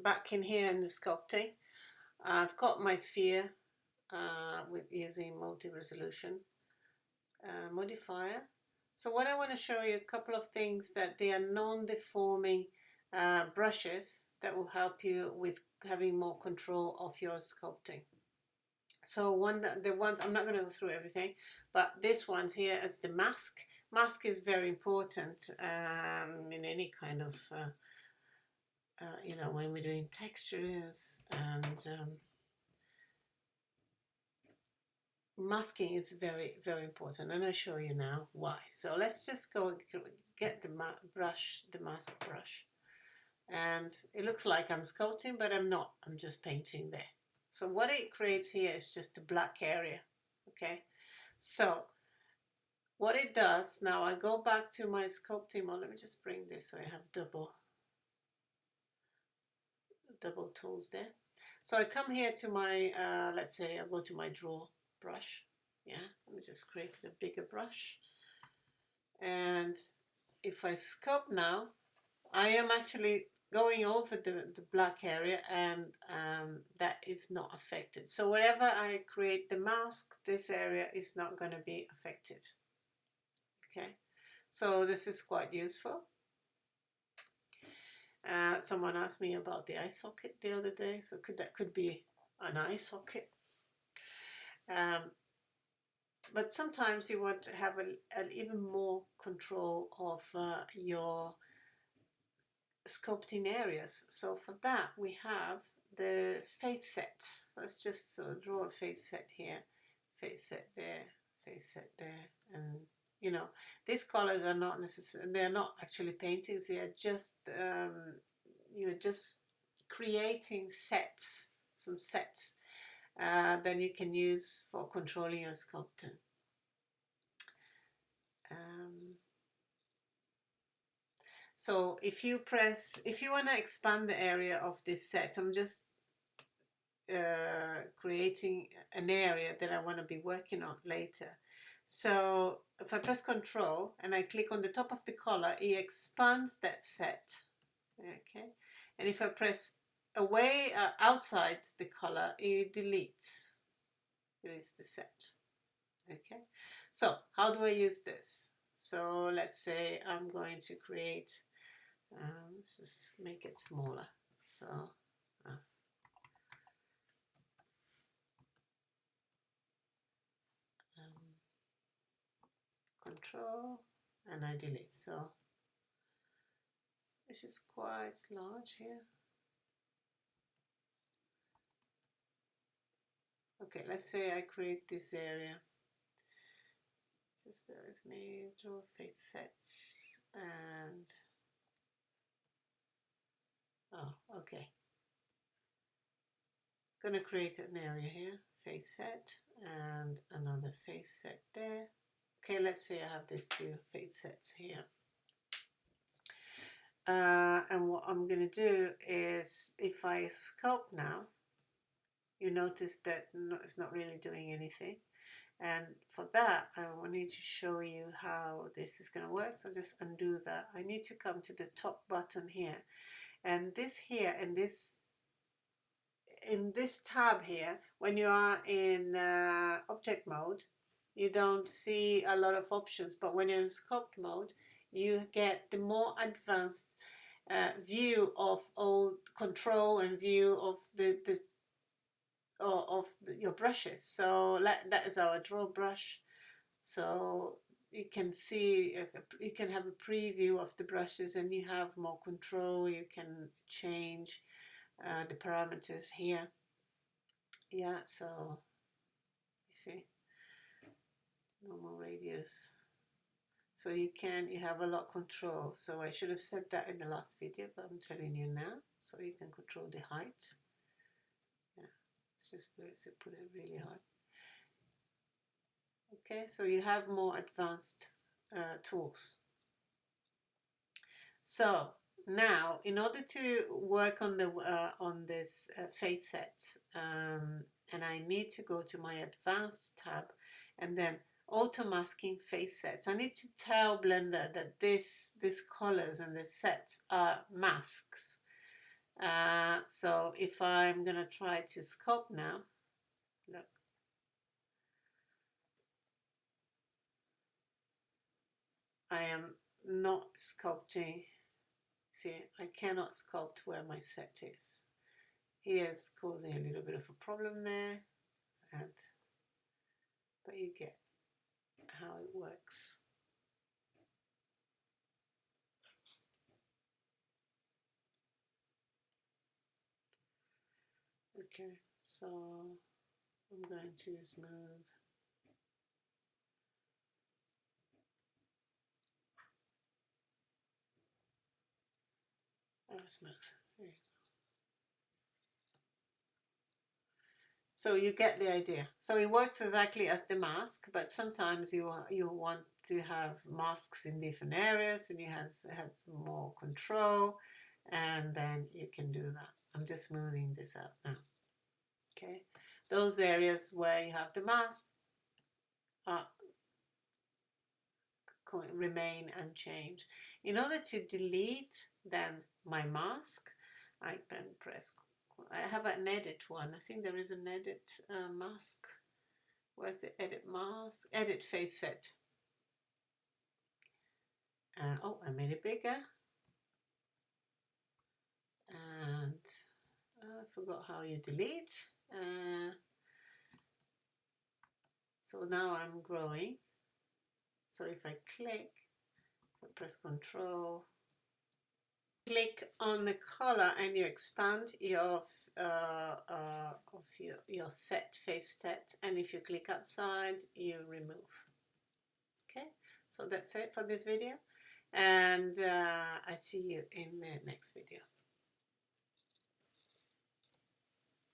back in here in the sculpting. I've got my sphere with using multi-resolution modifier. So what I want to show you a couple of things that they are non-deforming brushes that will help you with having more control of your sculpting. So the ones, I'm not going to go through everything, but this one here is the mask. Mask is very important in any kind of when we're doing textures, and masking is very, very important, and I'll show you now why. So let's just go get the brush, the mask brush, and it looks like I'm sculpting, but I'm not. I'm just painting there. So what it creates here is just a black area. Okay, so what it does now, I go back to my sculpting mode. Let me just bring this so I have double tools there. So I come here to my, let's say I go to my draw brush. Yeah, let me just create a bigger brush. And if I sculpt now, I am actually going over the black area, and that is not affected. So wherever I create the mask, this area is not going to be affected. Okay, so this is quite useful. Someone asked me about the eye socket the other day, so that could be an eye socket. But sometimes you want to have an even more control of your sculpting areas. So for that we have the face sets. Let's just draw a face set here, face set there, face set there, and you know, these colors are not necessarily, they're not actually paintings. They are just you're just creating sets, some sets then you can use for controlling your sculpting. So if you want to expand the area of this set, I'm just creating an area that I want to be working on later. So if I press Control and I click on the top of the color, it expands that set. Okay, and if I press away outside the color, it deletes the set. Okay, so how do I use this? So let's say I'm going to create, let's just make it smaller. So Control and I delete. So this is quite large here. Okay, let's say I create this area. Just bear with me, draw face sets, and okay. Gonna create an area here, face set, and another face set there. Okay, let's say I have these two face sets here. And what I'm gonna do is, if I sculpt now, you notice that it's not really doing anything. And for that, I wanted to show you how this is going to work. So just undo that. I need to come to the top button here, and this here, in this tab here, when you are in object mode, you don't see a lot of options, but when you're in sculpt mode, you get the more advanced view of all control and view of your brushes. So that is our draw brush. So you can see, you can have a preview of the brushes, and you have more control. You can change the parameters here. Yeah, so you see, normal radius. So you have a lot of control. So I should have said that in the last video, but I'm telling you now. So you can control the height. Just put it really hard. Okay, so you have more advanced tools. So now, in order to work on this face sets, and I need to go to my advanced tab, and then auto masking face sets. I need to tell Blender that these colors and these sets are masks. So if I'm gonna try to sculpt now, look, I am not sculpting. See, I cannot sculpt where my set is. He is causing a little bit of a problem there, but you get how it works. Okay, so I'm going to smooth. Smooth. So you get the idea. So it works exactly as the mask, but sometimes you want to have masks in different areas, and you have some more control, and then you can do that. I'm just smoothing this out now. Okay, those areas where you have the mask remain unchanged. In order to delete then my mask, I can press. I have an edit one. I think there is an edit mask. Where's the edit mask? Edit face set. Oh, I made it bigger. And I forgot how you delete. So now I'm growing. So if I click, I press Control, click on the color, and you expand your set, face set, and if you click outside, you remove. Okay, so that's it for this video, and I see you in the next video.